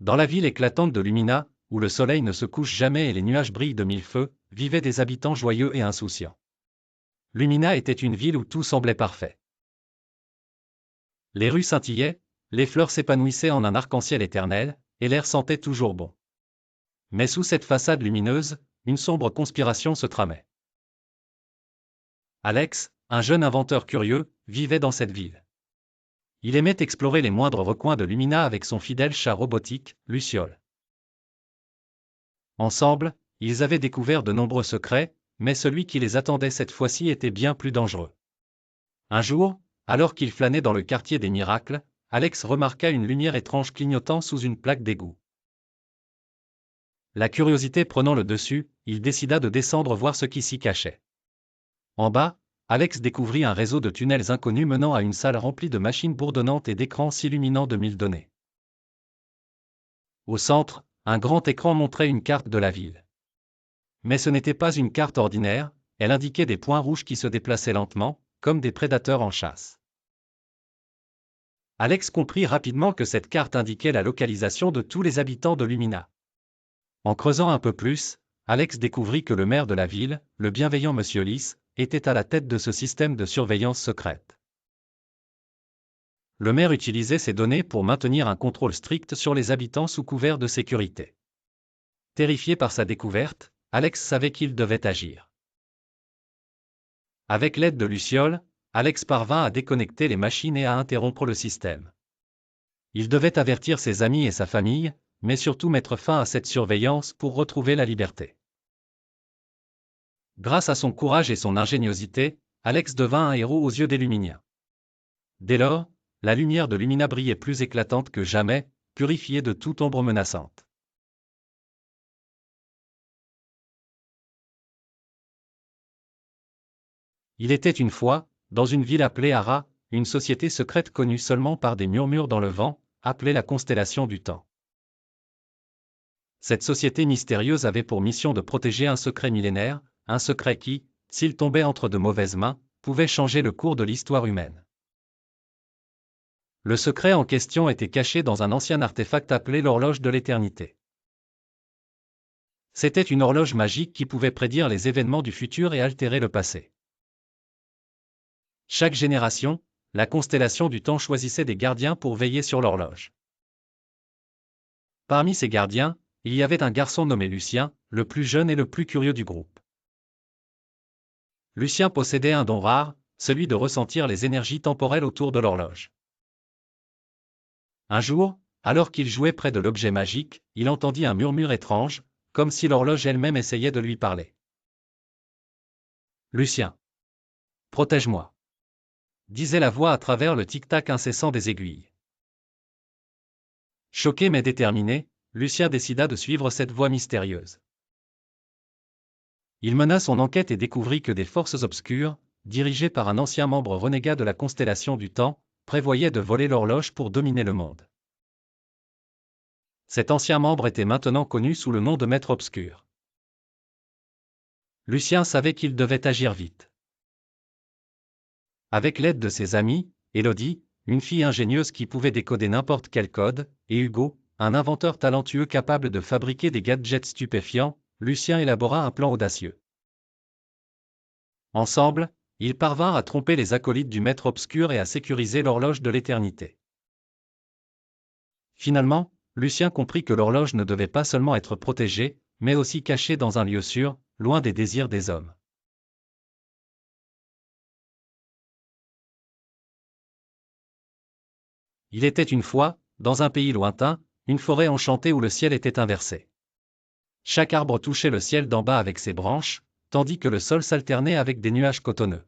Dans la ville éclatante de Lumina, où le soleil ne se couche jamais et les nuages brillent de mille feux, vivaient des habitants joyeux et insouciants. Lumina était une ville où tout semblait parfait. Les rues scintillaient, les fleurs s'épanouissaient en un arc-en-ciel éternel, et l'air sentait toujours bon. Mais sous cette façade lumineuse, une sombre conspiration se tramait. Alex, un jeune inventeur curieux, vivait dans cette ville. Il aimait explorer les moindres recoins de Lumina avec son fidèle chat robotique, Luciole. Ensemble, ils avaient découvert de nombreux secrets, mais celui qui les attendait cette fois-ci était bien plus dangereux. Un jour, alors qu'il flânait dans le quartier des miracles, Alex remarqua une lumière étrange clignotant sous une plaque d'égout. La curiosité prenant le dessus, il décida de descendre voir ce qui s'y cachait. En bas, Alex découvrit un réseau de tunnels inconnus menant à une salle remplie de machines bourdonnantes et d'écrans s'illuminant de mille données. Au centre, un grand écran montrait une carte de la ville. Mais ce n'était pas une carte ordinaire, elle indiquait des points rouges qui se déplaçaient lentement, comme des prédateurs en chasse. Alex comprit rapidement que cette carte indiquait la localisation de tous les habitants de Lumina. En creusant un peu plus, Alex découvrit que le maire de la ville, le bienveillant Monsieur Lys, était à la tête de ce système de surveillance secrète. Le maire utilisait ces données pour maintenir un contrôle strict sur les habitants sous couvert de sécurité. Terrifié par sa découverte, Alex savait qu'il devait agir. Avec l'aide de Luciole, Alex parvint à déconnecter les machines et à interrompre le système. Il devait avertir ses amis et sa famille, mais surtout mettre fin à cette surveillance pour retrouver la liberté. Grâce à son courage et son ingéniosité, Alex devint un héros aux yeux des Luminiens. Dès lors, la lumière de Lumina brillait plus éclatante que jamais, purifiée de toute ombre menaçante. Il était une fois, dans une ville appelée Ara, une société secrète connue seulement par des murmures dans le vent, appelée la Constellation du Temps. Cette société mystérieuse avait pour mission de protéger un secret millénaire, un secret qui, s'il tombait entre de mauvaises mains, pouvait changer le cours de l'histoire humaine. Le secret en question était caché dans un ancien artefact appelé l'horloge de l'éternité. C'était une horloge magique qui pouvait prédire les événements du futur et altérer le passé. Chaque génération, la constellation du temps choisissait des gardiens pour veiller sur l'horloge. Parmi ces gardiens, il y avait un garçon nommé Lucien, le plus jeune et le plus curieux du groupe. Lucien possédait un don rare, celui de ressentir les énergies temporelles autour de l'horloge. Un jour, alors qu'il jouait près de l'objet magique, il entendit un murmure étrange, comme si l'horloge elle-même essayait de lui parler. « Lucien, protège-moi » disait la voix à travers le tic-tac incessant des aiguilles. Choqué mais déterminé, Lucien décida de suivre cette voix mystérieuse. Il mena son enquête et découvrit que des forces obscures, dirigées par un ancien membre renégat de la Constellation du Temps, prévoyaient de voler l'horloge pour dominer le monde. Cet ancien membre était maintenant connu sous le nom de Maître Obscur. Lucien savait qu'il devait agir vite. Avec l'aide de ses amis, Élodie, une fille ingénieuse qui pouvait décoder n'importe quel code, et Hugo, un inventeur talentueux capable de fabriquer des gadgets stupéfiants, Lucien élabora un plan audacieux. Ensemble, ils parvinrent à tromper les acolytes du Maître Obscur et à sécuriser l'horloge de l'éternité. Finalement, Lucien comprit que l'horloge ne devait pas seulement être protégée, mais aussi cachée dans un lieu sûr, loin des désirs des hommes. Il était une fois, dans un pays lointain, une forêt enchantée où le ciel était inversé. Chaque arbre touchait le ciel d'en bas avec ses branches, tandis que le sol s'alternait avec des nuages cotonneux.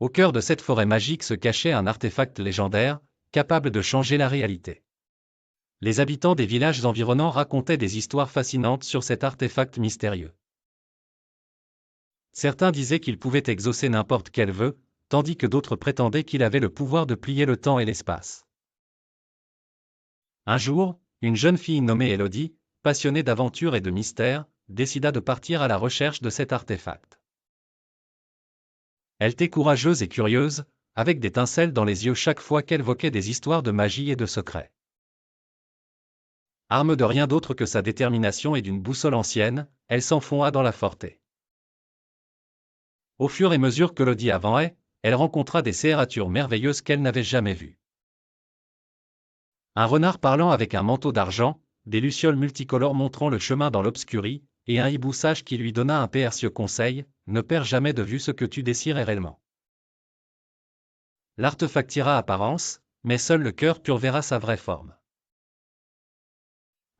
Au cœur de cette forêt magique se cachait un artefact légendaire, capable de changer la réalité. Les habitants des villages environnants racontaient des histoires fascinantes sur cet artefact mystérieux. Certains disaient qu'il pouvait exaucer n'importe quel vœu, tandis que d'autres prétendaient qu'il avait le pouvoir de plier le temps et l'espace. Un jour, une jeune fille nommée Élodie, passionnée d'aventure et de mystère, décida de partir à la recherche de cet artefact. Elle était courageuse et curieuse, avec des étincelles dans les yeux chaque fois qu'elle évoquait des histoires de magie et de secrets. Arme de rien d'autre que sa détermination et d'une boussole ancienne, elle s'enfonça dans la forêt. Au fur et à mesure que Lodi avançait, elle rencontra des créatures merveilleuses qu'elle n'avait jamais vues. Un renard parlant avec un manteau d'argent, des lucioles multicolores montrant le chemin dans l'obscurie, et un hibou sage qui lui donna un précieux conseil, ne perds jamais de vue ce que tu désires réellement. L'artefact tira apparence, mais seul le cœur pur verra sa vraie forme.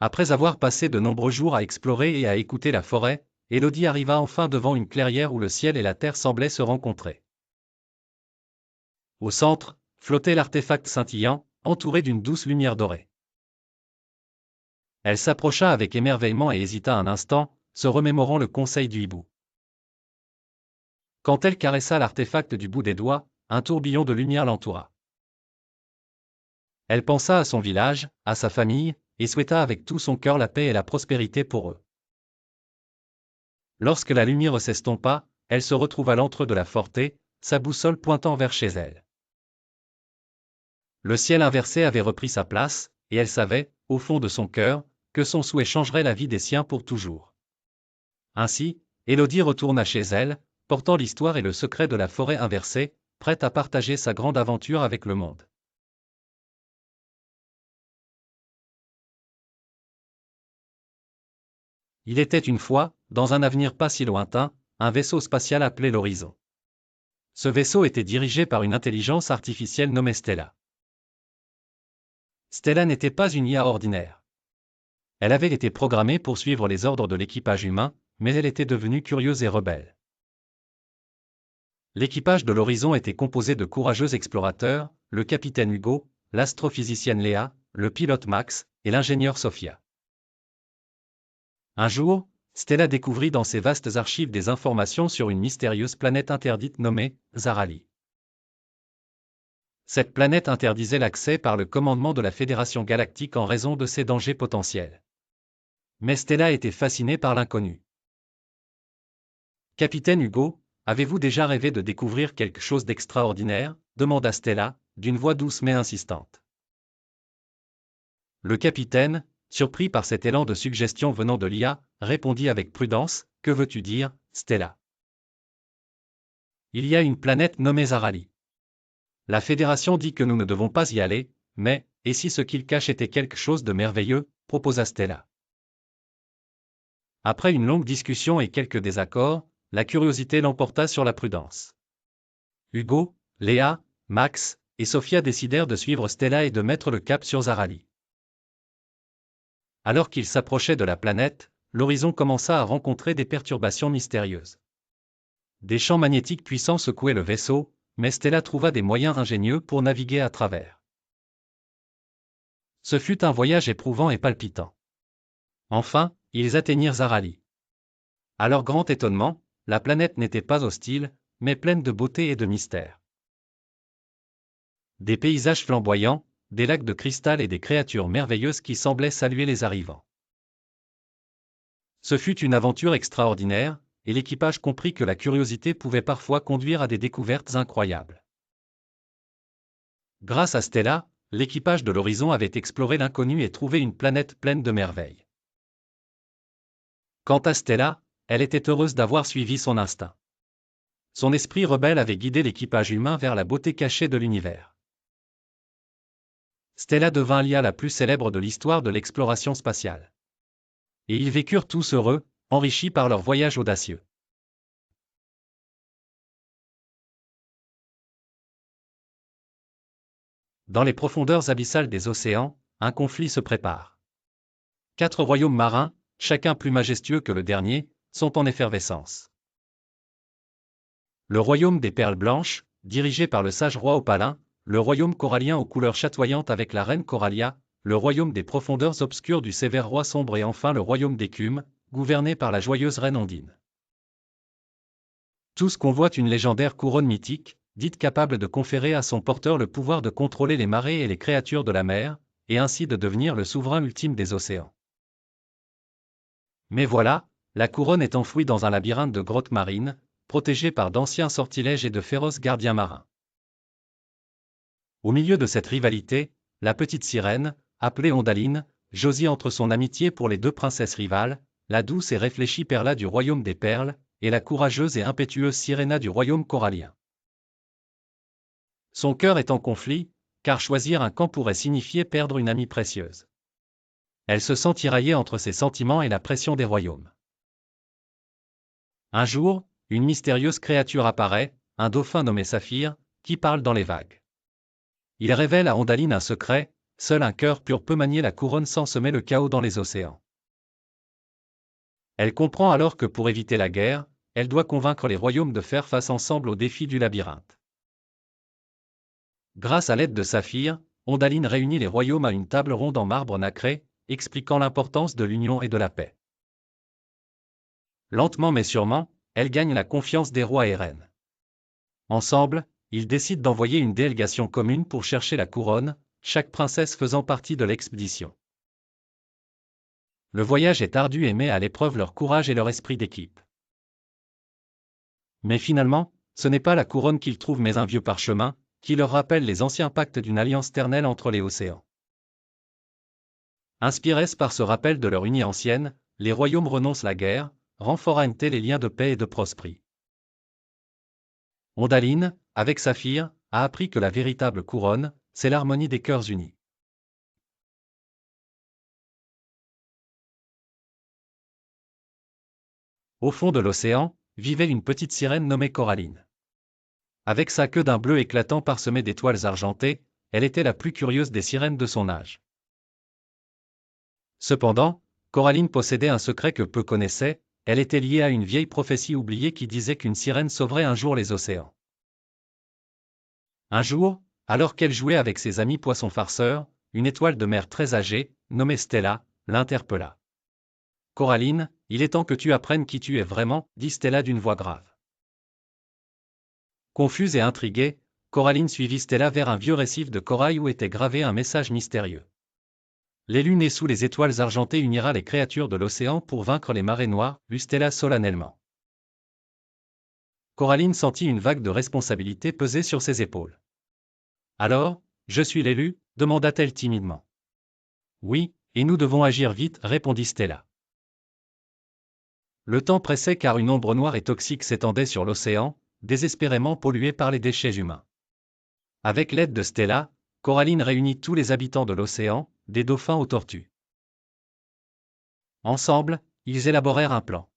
Après avoir passé de nombreux jours à explorer et à écouter la forêt, Élodie arriva enfin devant une clairière où le ciel et la terre semblaient se rencontrer. Au centre, flottait l'artefact scintillant, entouré d'une douce lumière dorée. Elle s'approcha avec émerveillement et hésita un instant, se remémorant le conseil du hibou. Quand elle caressa l'artefact du bout des doigts, un tourbillon de lumière l'entoura. Elle pensa à son village, à sa famille, et souhaita avec tout son cœur la paix et la prospérité pour eux. Lorsque la lumière s'estompa, elle se retrouva à l'entrée de la forêt, sa boussole pointant vers chez elle. Le ciel inversé avait repris sa place, et elle savait, au fond de son cœur, que son souhait changerait la vie des siens pour toujours. Ainsi, Élodie retourna chez elle, portant l'histoire et le secret de la forêt inversée, prête à partager sa grande aventure avec le monde. Il était une fois, dans un avenir pas si lointain, un vaisseau spatial appelé l'Horizon. Ce vaisseau était dirigé par une intelligence artificielle nommée Stella. Stella n'était pas une IA ordinaire. Elle avait été programmée pour suivre les ordres de l'équipage humain, mais elle était devenue curieuse et rebelle. L'équipage de l'Horizon était composé de courageux explorateurs, le capitaine Hugo, l'astrophysicienne Léa, le pilote Max, et l'ingénieur Sophia. Un jour, Stella découvrit dans ses vastes archives des informations sur une mystérieuse planète interdite nommée Zarali. Cette planète interdisait l'accès par le commandement de la Fédération Galactique en raison de ses dangers potentiels. Mais Stella était fascinée par l'inconnu. Capitaine Hugo, avez-vous déjà rêvé de découvrir quelque chose d'extraordinaire ? Demanda Stella, d'une voix douce mais insistante. Le capitaine, surpris par cet élan de suggestion venant de l'IA, répondit avec prudence, « Que veux-tu dire, Stella ? Il y a une planète nommée Zarali. La Fédération dit que nous ne devons pas y aller, mais, et si ce qu'il cache était quelque chose de merveilleux, proposa Stella. Après une longue discussion et quelques désaccords, la curiosité l'emporta sur la prudence. Hugo, Léa, Max et Sophia décidèrent de suivre Stella et de mettre le cap sur Zarali. Alors qu'ils s'approchaient de la planète, l'horizon commença à rencontrer des perturbations mystérieuses. Des champs magnétiques puissants secouaient le vaisseau, mais Stella trouva des moyens ingénieux pour naviguer à travers. Ce fut un voyage éprouvant et palpitant. Enfin, ils atteignirent Zarali. À leur grand étonnement, la planète n'était pas hostile, mais pleine de beauté et de mystère. Des paysages flamboyants, des lacs de cristal et des créatures merveilleuses qui semblaient saluer les arrivants. Ce fut une aventure extraordinaire, et l'équipage comprit que la curiosité pouvait parfois conduire à des découvertes incroyables. Grâce à Stella, l'équipage de l'Horizon avait exploré l'inconnu et trouvé une planète pleine de merveilles. Quant à Stella, elle était heureuse d'avoir suivi son instinct. Son esprit rebelle avait guidé l'équipage humain vers la beauté cachée de l'univers. Stella devint l'IA la plus célèbre de l'histoire de l'exploration spatiale. Et ils vécurent tous heureux, enrichis par leur voyage audacieux. Dans les profondeurs abyssales des océans, un conflit se prépare. 4 royaumes marins, chacun plus majestueux que le dernier, sont en effervescence. Le royaume des perles blanches, dirigé par le sage roi Opalin, le royaume corallien aux couleurs chatoyantes avec la reine Corallia, le royaume des profondeurs obscures du sévère roi sombre et enfin le royaume d'écume, gouverné par la joyeuse reine Ondine. Tous convoitent une légendaire couronne mythique, dite capable de conférer à son porteur le pouvoir de contrôler les marées et les créatures de la mer, et ainsi de devenir le souverain ultime des océans. Mais voilà, la couronne est enfouie dans un labyrinthe de grottes marines, protégée par d'anciens sortilèges et de féroces gardiens marins. Au milieu de cette rivalité, la petite sirène, appelée Ondaline, Josie entre son amitié pour les deux princesses rivales, la douce et réfléchie Perla du royaume des perles, et la courageuse et impétueuse Sirena du royaume corallien. Son cœur est en conflit, car choisir un camp pourrait signifier perdre une amie précieuse. Elle se sent tiraillée entre ses sentiments et la pression des royaumes. Un jour, une mystérieuse créature apparaît, un dauphin nommé Saphir, qui parle dans les vagues. Il révèle à Ondaline un secret, seul un cœur pur peut manier la couronne sans semer le chaos dans les océans. Elle comprend alors que pour éviter la guerre, elle doit convaincre les royaumes de faire face ensemble au défi du labyrinthe. Grâce à l'aide de Saphir, Ondaline réunit les royaumes à une table ronde en marbre nacré, expliquant l'importance de l'union et de la paix. Lentement mais sûrement, elle gagne la confiance des rois et reines. Ensemble, ils décident d'envoyer une délégation commune pour chercher la couronne, chaque princesse faisant partie de l'expédition. Le voyage est ardu et met à l'épreuve leur courage et leur esprit d'équipe. Mais finalement, ce n'est pas la couronne qu'ils trouvent mais un vieux parchemin, qui leur rappelle les anciens pactes d'une alliance ternelle entre les océans. Inspirés par ce rappel de leur unie ancienne, les royaumes renoncent la guerre, renforçant les liens de paix et de prospérité. Ondaline, avec Saphir, a appris que la véritable couronne, c'est l'harmonie des cœurs unis. Au fond de l'océan, vivait une petite sirène nommée Coraline. Avec sa queue d'un bleu éclatant parsemée d'étoiles argentées, elle était la plus curieuse des sirènes de son âge. Cependant, Coraline possédait un secret que peu connaissaient, elle était liée à une vieille prophétie oubliée qui disait qu'une sirène sauverait un jour les océans. Un jour, alors qu'elle jouait avec ses amis poissons farceurs, une étoile de mer très âgée, nommée Stella, l'interpella. « Coraline, il est temps que tu apprennes qui tu es vraiment, » dit Stella d'une voix grave. Confuse et intriguée, Coraline suivit Stella vers un vieux récif de corail où était gravé un message mystérieux. L'élu né sous les étoiles argentées unira les créatures de l'océan pour vaincre les marées noires, lut Stella solennellement. Coraline sentit une vague de responsabilité peser sur ses épaules. Alors, je suis l'élu, demanda-t-elle timidement. Oui, et nous devons agir vite, répondit Stella. Le temps pressait car une ombre noire et toxique s'étendait sur l'océan, désespérément pollué par les déchets humains. Avec l'aide de Stella, Coraline réunit tous les habitants de l'océan, des dauphins aux tortues. Ensemble, ils élaborèrent un plan.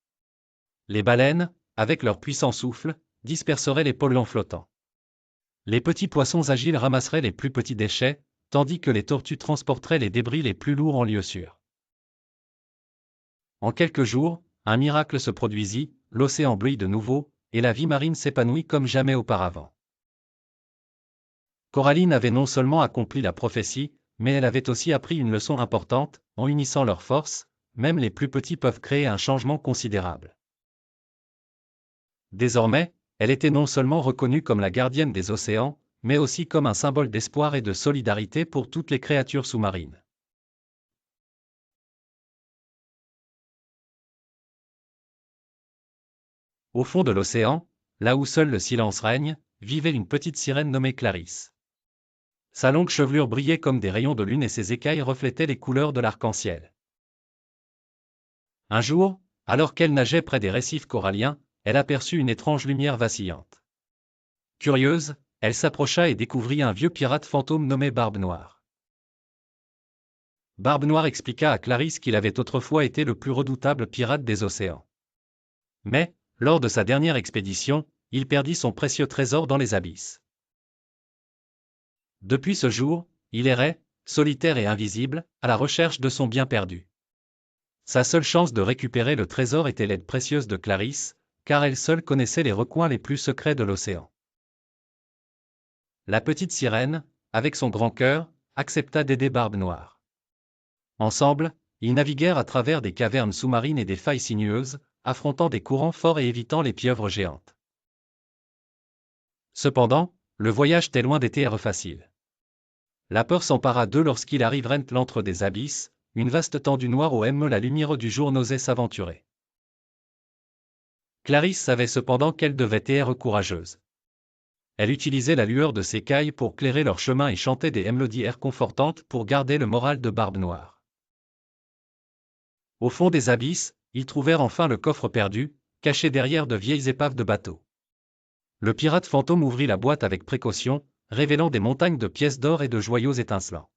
Les baleines, avec leur puissant souffle, disperseraient les polluants flottants. Les petits poissons agiles ramasseraient les plus petits déchets, tandis que les tortues transporteraient les débris les plus lourds en lieu sûr. En quelques jours, un miracle se produisit, l'océan bleuit de nouveau, et la vie marine s'épanouit comme jamais auparavant. Coraline avait non seulement accompli la prophétie, mais elle avait aussi appris une leçon importante, en unissant leurs forces, même les plus petits peuvent créer un changement considérable. Désormais, elle était non seulement reconnue comme la gardienne des océans, mais aussi comme un symbole d'espoir et de solidarité pour toutes les créatures sous-marines. Au fond de l'océan, là où seul le silence règne, vivait une petite sirène nommée Clarisse. Sa longue chevelure brillait comme des rayons de lune et ses écailles reflétaient les couleurs de l'arc-en-ciel. Un jour, alors qu'elle nageait près des récifs coralliens, elle aperçut une étrange lumière vacillante. Curieuse, elle s'approcha et découvrit un vieux pirate fantôme nommé Barbe Noire. Barbe Noire expliqua à Clarisse qu'il avait autrefois été le plus redoutable pirate des océans. Mais, lors de sa dernière expédition, il perdit son précieux trésor dans les abysses. Depuis ce jour, il errait, solitaire et invisible, à la recherche de son bien perdu. Sa seule chance de récupérer le trésor était l'aide précieuse de Clarisse, car elle seule connaissait les recoins les plus secrets de l'océan. La petite sirène, avec son grand cœur, accepta d'aider Barbe Noire. Ensemble, ils naviguèrent à travers des cavernes sous-marines et des failles sinueuses, affrontant des courants forts et évitant les pieuvres géantes. Cependant, le voyage était loin d'être facile. La peur s'empara d'eux lorsqu'ils arrivèrent l'antre des abysses, une vaste tendue noire où même la lumière du jour n'osait s'aventurer. Clarisse savait cependant qu'elle devait être courageuse. Elle utilisait la lueur de ses cailles pour clairer leur chemin et chantait des mélodies réconfortantes pour garder le moral de Barbe Noire. Au fond des abysses, ils trouvèrent enfin le coffre perdu, caché derrière de vieilles épaves de bateaux. Le pirate fantôme ouvrit la boîte avec précaution, révélant des montagnes de pièces d'or et de joyaux étincelants.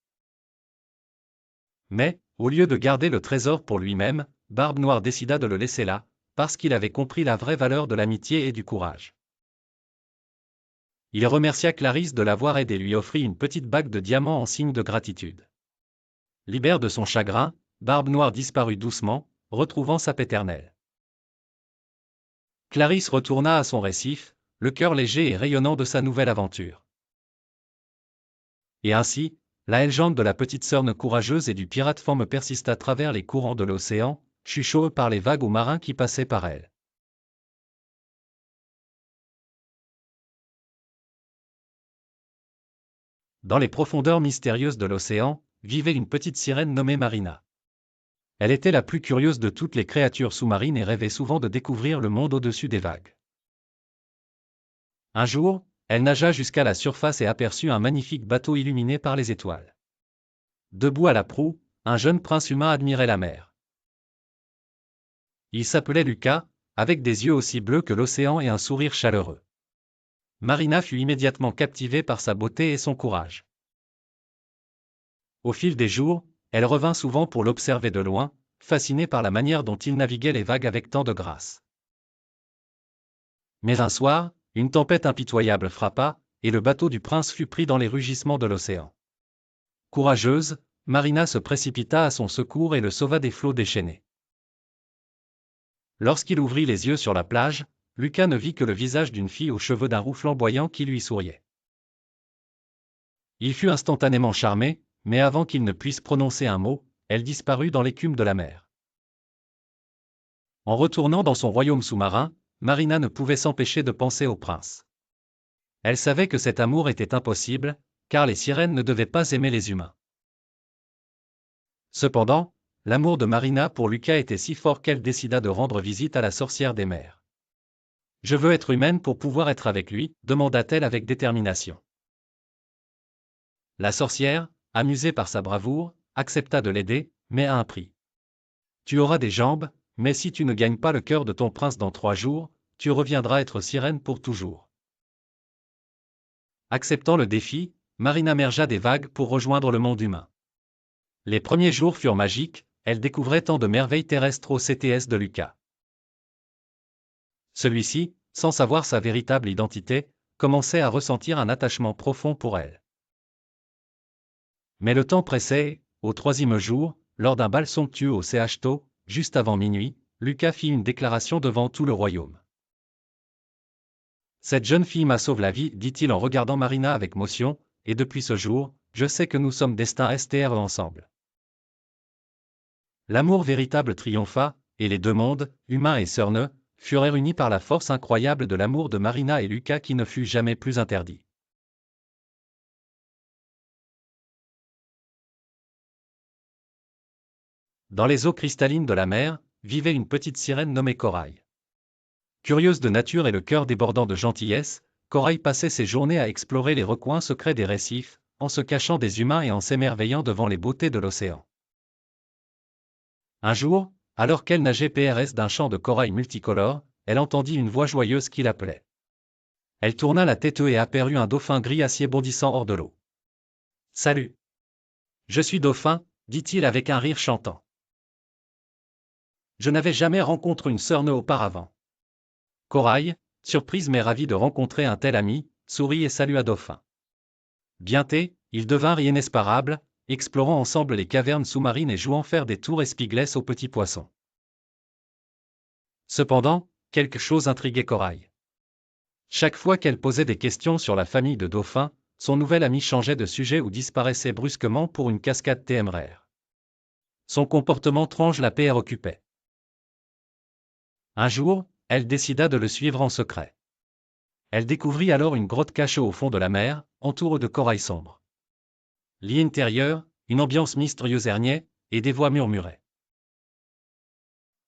Mais, au lieu de garder le trésor pour lui-même, Barbe Noire décida de le laisser là, parce qu'il avait compris la vraie valeur de l'amitié et du courage. Il remercia Clarisse de l'avoir aidé et lui offrit une petite bague de diamants en signe de gratitude. Libère de son chagrin, Barbe Noire disparut doucement, retrouvant sa péternelle. Clarisse retourna à son récif, le cœur léger et rayonnant de sa nouvelle aventure. Et ainsi, la légende de la petite sœur courageuse et du pirate Fantôme persiste à travers les courants de l'océan, chuchoté par les vagues aux marins qui passaient par elle. Dans les profondeurs mystérieuses de l'océan, vivait une petite sirène nommée Marina. Elle était la plus curieuse de toutes les créatures sous-marines et rêvait souvent de découvrir le monde au-dessus des vagues. Un jour, elle nagea jusqu'à la surface et aperçut un magnifique bateau illuminé par les étoiles. Debout à la proue, un jeune prince humain admirait la mer. Il s'appelait Lucas, avec des yeux aussi bleus que l'océan et un sourire chaleureux. Marina fut immédiatement captivée par sa beauté et son courage. Au fil des jours, elle revint souvent pour l'observer de loin, fascinée par la manière dont il naviguait les vagues avec tant de grâce. Mais un soir, une tempête impitoyable frappa, et le bateau du prince fut pris dans les rugissements de l'océan. Courageuse, Marina se précipita à son secours et le sauva des flots déchaînés. Lorsqu'il ouvrit les yeux sur la plage, Lucas ne vit que le visage d'une fille aux cheveux d'un roux flamboyant qui lui souriait. Il fut instantanément charmé, mais avant qu'il ne puisse prononcer un mot, elle disparut dans l'écume de la mer. En retournant dans son royaume sous-marin, Marina ne pouvait s'empêcher de penser au prince. Elle savait que cet amour était impossible, car les sirènes ne devaient pas aimer les humains. Cependant, l'amour de Marina pour Lucas était si fort qu'elle décida de rendre visite à la sorcière des mers. « Je veux être humaine pour pouvoir être avec lui », demanda-t-elle avec détermination. La sorcière, amusée par sa bravoure, accepta de l'aider, mais à un prix. « Tu auras des jambes, mais si tu ne gagnes pas le cœur de ton prince dans 3 jours, tu reviendras être sirène pour toujours. » Acceptant le défi, Marina mergea des vagues pour rejoindre le monde humain. Les premiers jours furent magiques, elle découvrait tant de merveilles terrestres au CTS de Lucas. Celui-ci, sans savoir sa véritable identité, commençait à ressentir un attachement profond pour elle. Mais le temps pressait et, au 3e jour, lors d'un bal somptueux au CHTO, juste avant minuit, Lucas fit une déclaration devant tout le royaume. « Cette jeune fille m'a sauvé la vie, dit-il en regardant Marina avec motion, et depuis ce jour, je sais que nous sommes destinés STR ensemble. » L'amour véritable triompha, et les deux mondes, humain et sœurneux, furent réunis par la force incroyable de l'amour de Marina et Lucas qui ne fut jamais plus interdit. Dans les eaux cristallines de la mer, vivait une petite sirène nommée Corail. Curieuse de nature et le cœur débordant de gentillesse, Corail passait ses journées à explorer les recoins secrets des récifs, en se cachant des humains et en s'émerveillant devant les beautés de l'océan. Un jour, alors qu'elle nageait PRS d'un champ de corail multicolore, elle entendit une voix joyeuse qui l'appelait. Elle tourna la tête et aperçut un dauphin gris acier bondissant hors de l'eau. « Salut. Je suis dauphin, dit-il avec un rire chantant. Je n'avais jamais rencontré une sœur auparavant. Corail, surprise mais ravie de rencontrer un tel ami, sourit et salua dauphin. Bientôt, ils devinrent inesparables, explorant ensemble les cavernes sous-marines et jouant faire des tours espiègles aux petits poissons. Cependant, quelque chose intriguait Corail. Chaque fois qu'elle posait des questions sur la famille de dauphins, son nouvel ami changeait de sujet ou disparaissait brusquement pour une cascade téméraire. Son comportement étrange la préoccupait. Un jour, elle décida de le suivre en secret. Elle découvrit alors une grotte cachée au fond de la mer, entourée de corail sombre. L'intérieur, une ambiance mystérieuse régnait, et des voix murmuraient.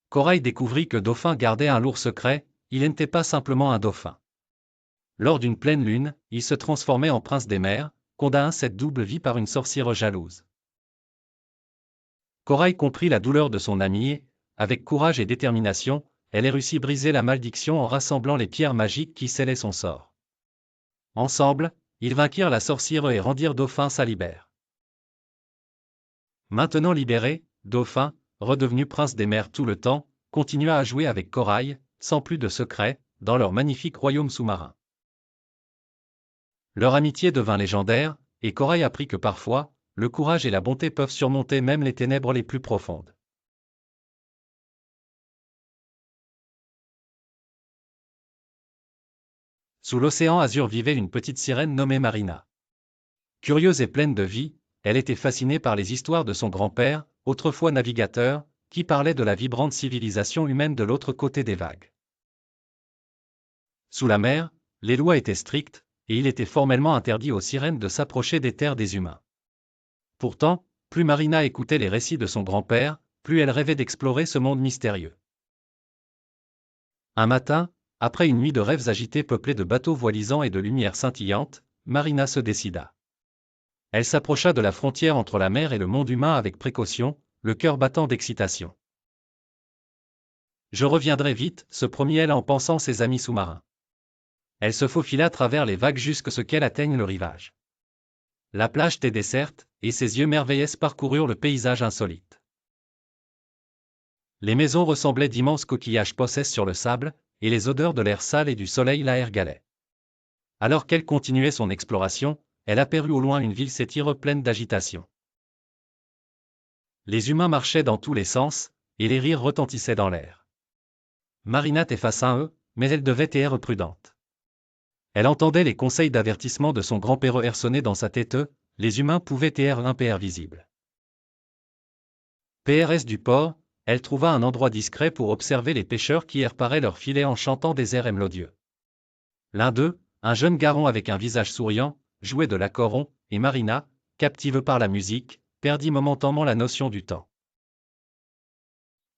Corail découvrit que Dauphin gardait un lourd secret, il n'était pas simplement un dauphin. Lors d'une pleine lune, il se transformait en prince des mers, condamnant cette double vie par une sorcière jalouse. Corail comprit la douleur de son ami et, avec courage et détermination, elle réussit à briser la malédiction en rassemblant les pierres magiques qui scellaient son sort. Ensemble, ils vainquirent la sorcière et rendirent Dauphin sa libère. Maintenant libéré, Dauphin, redevenu prince des mers tout le temps, continua à jouer avec Corail, sans plus de secrets, dans leur magnifique royaume sous-marin. Leur amitié devint légendaire, et Corail apprit que parfois, le courage et la bonté peuvent surmonter même les ténèbres les plus profondes. Sous l'océan azur vivait une petite sirène nommée Marina. Curieuse et pleine de vie, elle était fascinée par les histoires de son grand-père, autrefois navigateur, qui parlait de la vibrante civilisation humaine de l'autre côté des vagues. Sous la mer, les lois étaient strictes, et il était formellement interdit aux sirènes de s'approcher des terres des humains. Pourtant, plus Marina écoutait les récits de son grand-père, plus elle rêvait d'explorer ce monde mystérieux. Un matin, après une nuit de rêves agités peuplés de bateaux voilisants et de lumières scintillantes, Marina se décida. Elle s'approcha de la frontière entre la mer et le monde humain avec précaution, le cœur battant d'excitation. Je reviendrai vite, se promit-elle en pensant ses amis sous-marins. Elle se faufila à travers les vagues jusqu'à ce qu'elle atteigne le rivage. La plage était déserte, et ses yeux merveilleux parcoururent le paysage insolite. Les maisons ressemblaient d'immenses coquillages possesses sur le sable, et les odeurs de l'air sale et du soleil la érgalaient. Alors qu'elle continuait son exploration, elle aperçut au loin une ville s'étire pleine d'agitation. Les humains marchaient dans tous les sens, et les rires retentissaient dans l'air. Marina était face à eux, mais elle devait être prudente. Elle entendait les conseils d'avertissement de son grand-père sonner dans sa tête, les humains pouvaient être imprévisibles. PRS du port, elle trouva un endroit discret pour observer les pêcheurs qui reparaient leurs filets en chantant des airs mélodieux. L'un d'eux, un jeune garçon avec un visage souriant, jouait de l'accordéon, et Marina, captive par la musique, perdit momentanément la notion du temps.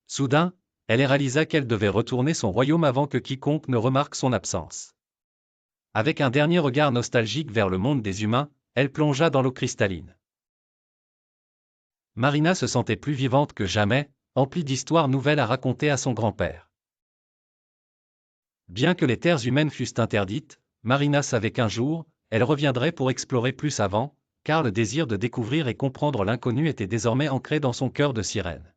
Soudain, elle réalisa qu'elle devait retourner son royaume avant que quiconque ne remarque son absence. Avec un dernier regard nostalgique vers le monde des humains, elle plongea dans l'eau cristalline. Marina se sentait plus vivante que jamais, emplie d'histoires nouvelles à raconter à son grand-père. Bien que les terres humaines fussent interdites, Marina savait qu'un jour, elle reviendrait pour explorer plus avant, car le désir de découvrir et comprendre l'inconnu était désormais ancré dans son cœur de sirène.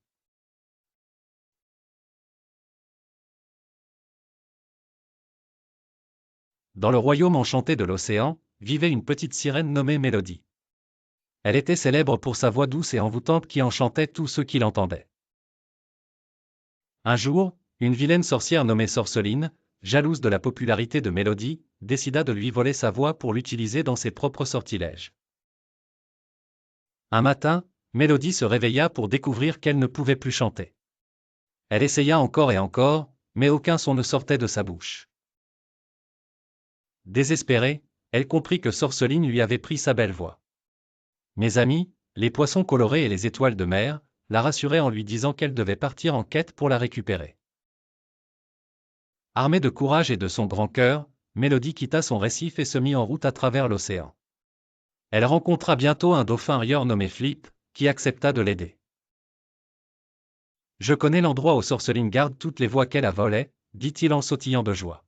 Dans le royaume enchanté de l'océan, vivait une petite sirène nommée Mélodie. Elle était célèbre pour sa voix douce et envoûtante qui enchantait tous ceux qui l'entendaient. Un jour, une vilaine sorcière nommée Sorceline, jalouse de la popularité de Mélodie, décida de lui voler sa voix pour l'utiliser dans ses propres sortilèges. Un matin, Mélodie se réveilla pour découvrir qu'elle ne pouvait plus chanter. Elle essaya encore et encore, mais aucun son ne sortait de sa bouche. Désespérée, elle comprit que Sorceline lui avait pris sa belle voix. Mes amis, les poissons colorés et les étoiles de mer, la rassuraient en lui disant qu'elle devait partir en quête pour la récupérer. Armée de courage et de son grand cœur, Mélodie quitta son récif et se mit en route à travers l'océan. Elle rencontra bientôt un dauphin rieur nommé Flip, qui accepta de l'aider. Je connais l'endroit où Sorceline garde toutes les voix qu'elle a volées, dit-il en sautillant de joie.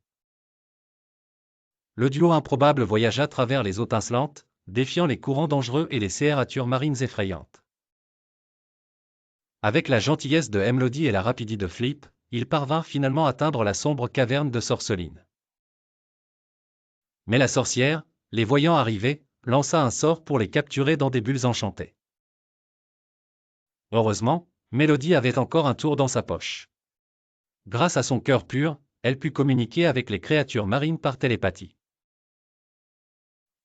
Le duo improbable voyagea à travers les eaux tincelantes, défiant les courants dangereux et les créatures marines effrayantes. Avec la gentillesse de Mélodie et la rapidité de Flip, ils parvinrent finalement à atteindre la sombre caverne de Sorceline. Mais la sorcière, les voyant arriver, lança un sort pour les capturer dans des bulles enchantées. Heureusement, Mélodie avait encore un tour dans sa poche. Grâce à son cœur pur, elle put communiquer avec les créatures marines par télépathie.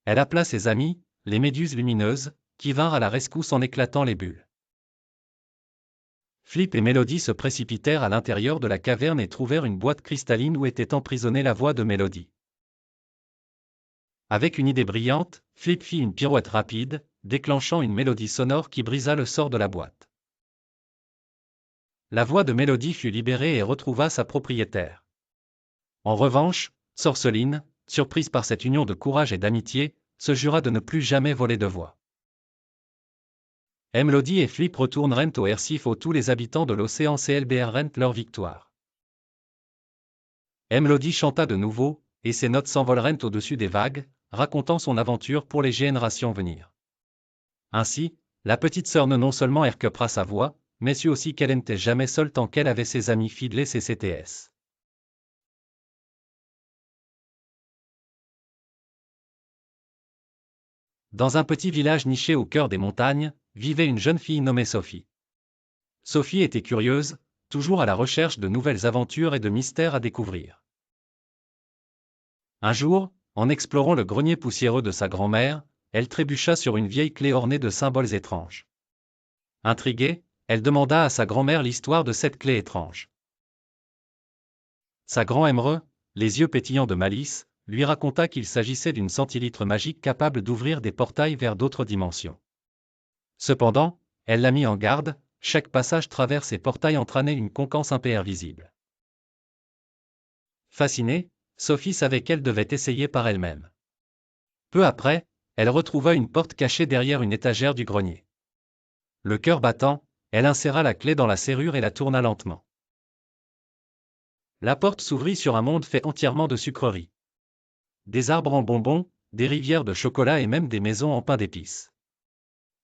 Elle appela ses amis, les méduses lumineuses, qui vinrent à la rescousse en éclatant les bulles. Flip et Mélodie se précipitèrent à l'intérieur de la caverne et trouvèrent une boîte cristalline où était emprisonnée la voix de Mélodie. Avec une idée brillante, Flip fit une pirouette rapide, déclenchant une mélodie sonore qui brisa le sort de la boîte. La voix de Mélodie fut libérée et retrouva sa propriétaire. En revanche, Sorceline, surprise par cette union de courage et d'amitié, se jura de ne plus jamais voler de voix. Melody et Flip retournent au Récif où tous les habitants de l'océan célébrèrent leur victoire. Melody chanta de nouveau, et ses notes s'envolèrent au-dessus des vagues, racontant son aventure pour les générations à venir. Ainsi, la petite sœur non seulement récupéra sa voix, mais sut aussi qu'elle n'était jamais seule tant qu'elle avait ses amis fidèles et CTS. Dans un petit village niché au cœur des montagnes, vivait une jeune fille nommée Sophie. Sophie était curieuse, toujours à la recherche de nouvelles aventures et de mystères à découvrir. Un jour, en explorant le grenier poussiéreux de sa grand-mère, elle trébucha sur une vieille clé ornée de symboles étranges. Intriguée, elle demanda à sa grand-mère l'histoire de cette clé étrange. Sa grand-mère, les yeux pétillants de malice, lui raconta qu'il s'agissait d'une centilitre magique capable d'ouvrir des portails vers d'autres dimensions. Cependant, elle l'a mis en garde, chaque passage travers ces portails entraînait une conquête imprévisible. Fascinée, Sophie savait qu'elle devait essayer par elle-même. Peu après, elle retrouva une porte cachée derrière une étagère du grenier. Le cœur battant, elle inséra la clé dans la serrure et la tourna lentement. La porte s'ouvrit sur un monde fait entièrement de sucreries. Des arbres en bonbons, des rivières de chocolat et même des maisons en pain d'épices.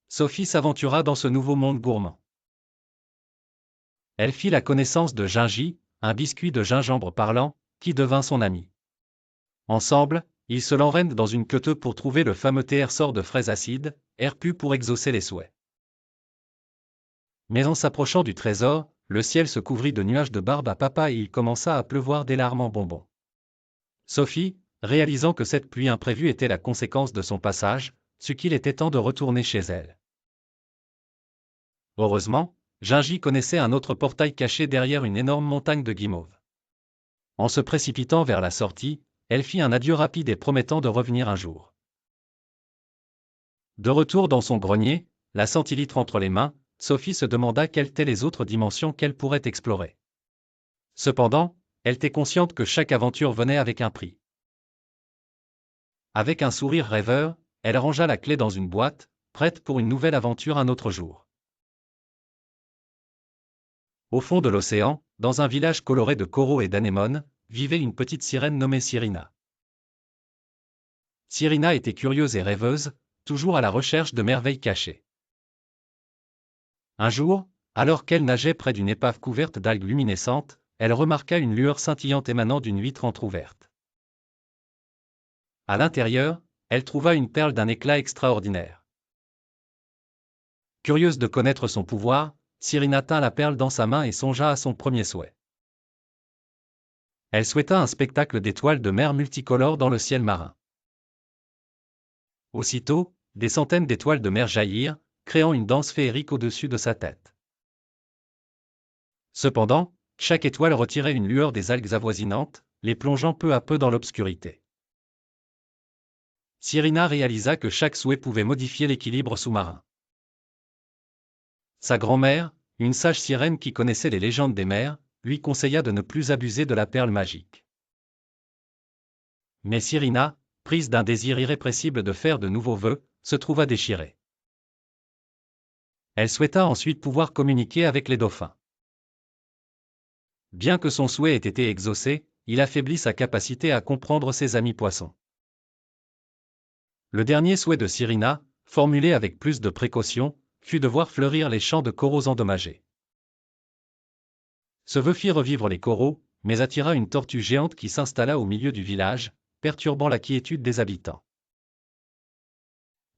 Sophie s'aventura dans ce nouveau monde gourmand. Elle fit la connaissance de Gingy, un biscuit de gingembre parlant, qui devint son ami. Ensemble, ils se lancèrent dans une queue pour trouver le fameux sort de fraises acides, RPU pour exaucer les souhaits. Mais en s'approchant du trésor, le ciel se couvrit de nuages de barbe à papa et il commença à pleuvoir des larmes en bonbons. Sophie, réalisant que cette pluie imprévue était la conséquence de son passage, sut qu'il était temps de retourner chez elle. Heureusement, Gingy connaissait un autre portail caché derrière une énorme montagne de guimauve. En se précipitant vers la sortie, elle fit un adieu rapide et promettant de revenir un jour. De retour dans son grenier, la centilitre entre les mains, Sophie se demanda quelles étaient les autres dimensions qu'elle pourrait explorer. Cependant, elle était consciente que chaque aventure venait avec un prix. Avec un sourire rêveur, elle rangea la clé dans une boîte, prête pour une nouvelle aventure un autre jour. Au fond de l'océan, dans un village coloré de coraux et d'anémones, vivait une petite sirène nommée Cyrina. Cyrina était curieuse et rêveuse, toujours à la recherche de merveilles cachées. Un jour, alors qu'elle nageait près d'une épave couverte d'algues luminescentes, elle remarqua une lueur scintillante émanant d'une vitre entr'ouverte. À l'intérieur, elle trouva une perle d'un éclat extraordinaire. Curieuse de connaître son pouvoir, Cyrina tint la perle dans sa main et songea à son premier souhait. Elle souhaita un spectacle d'étoiles de mer multicolores dans le ciel marin. Aussitôt, des centaines d'étoiles de mer jaillirent, créant une danse féerique au-dessus de sa tête. Cependant, chaque étoile retirait une lueur des algues avoisinantes, les plongeant peu à peu dans l'obscurité. Cyrina réalisa que chaque souhait pouvait modifier l'équilibre sous-marin. Sa grand-mère, une sage sirène qui connaissait les légendes des mers, lui conseilla de ne plus abuser de la perle magique. Mais Cyrina, prise d'un désir irrépressible de faire de nouveaux vœux, se trouva déchirée. Elle souhaita ensuite pouvoir communiquer avec les dauphins. Bien que son souhait ait été exaucé, il affaiblit sa capacité à comprendre ses amis poissons. Le dernier souhait de Cyrina, formulé avec plus de précaution, fut de voir fleurir les champs de coraux endommagés. Ce vœu fit revivre les coraux, mais attira une tortue géante qui s'installa au milieu du village, perturbant la quiétude des habitants.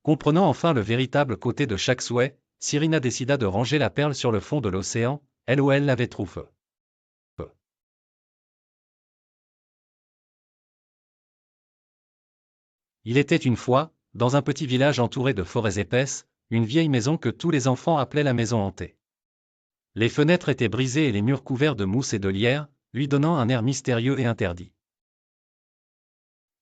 Comprenant enfin le véritable côté de chaque souhait, Cyrina décida de ranger la perle sur le fond de l'océan, elle où elle l'avait trouvée. Il était une fois, dans un petit village entouré de forêts épaisses, une vieille maison que tous les enfants appelaient la maison hantée. Les fenêtres étaient brisées et les murs couverts de mousse et de lierre, lui donnant un air mystérieux et interdit.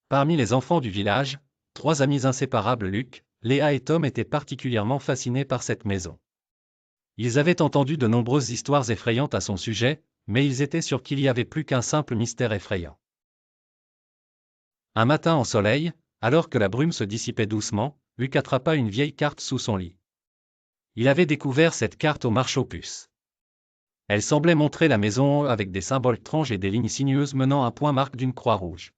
Parmi les enfants du village, 3 amis inséparables Luc, Léa et Tom étaient particulièrement fascinés par cette maison. Ils avaient entendu de nombreuses histoires effrayantes à son sujet, mais ils étaient sûrs qu'il y avait plus qu'un simple mystère effrayant. Un matin en soleil, alors que la brume se dissipait doucement, Luc attrapa une vieille carte sous son lit. Il avait découvert cette carte au marche aux puces. Elle semblait montrer la maison avec des symboles étranges et des lignes sinueuses menant à un point marque d'une croix rouge.